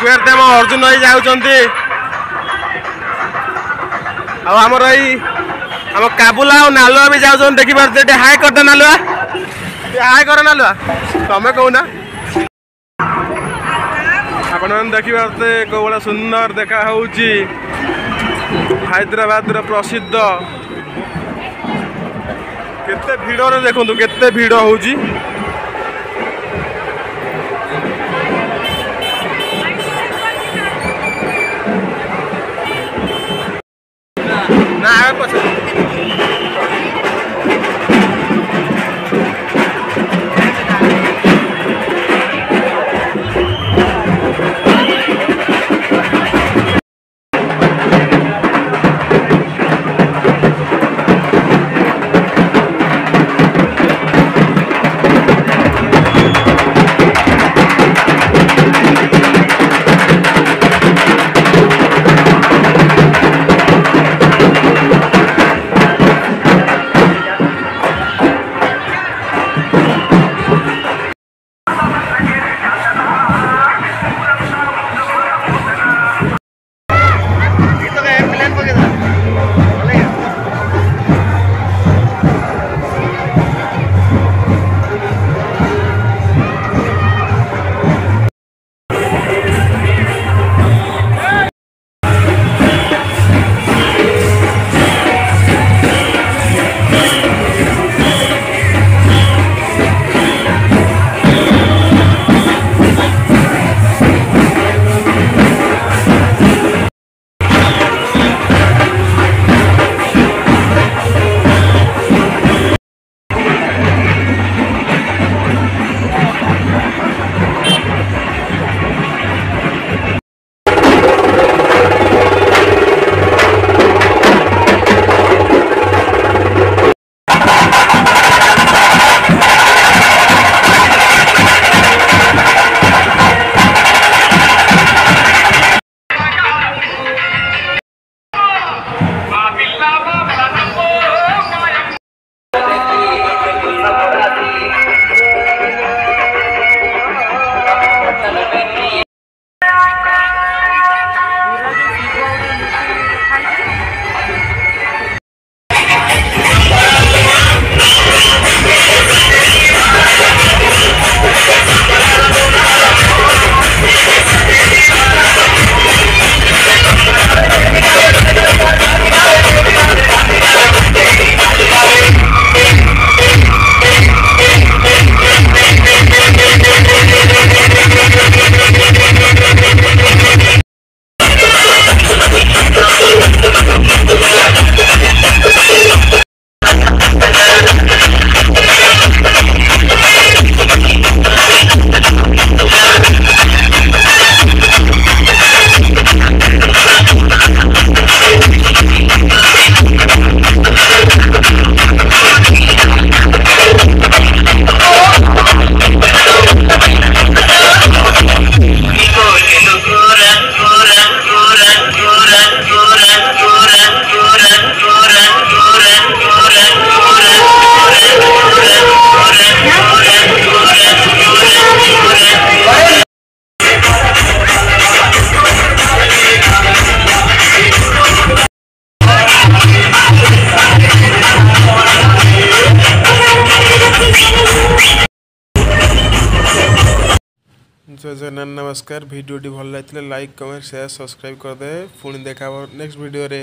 देखिए अर्जुन भाई जाऊँगी आमर आम काबुला और नालुआ भी जाऊँ देखिए हाई कर नालुआ हाई कर नालुआ तमें कहना आपण मैंने देखिए कौ भाया सुंदर देखा हैदराबाद प्रसिद्ध केते भिड़ देखु केते भिड़ होउची ना पछे जय जगन्नाथ नमस्कार वीडियो भल लगे लाइक कमेंट शेयर सब्सक्राइब कर दे पुणी देखा नेक्स्ट वीडियो रे।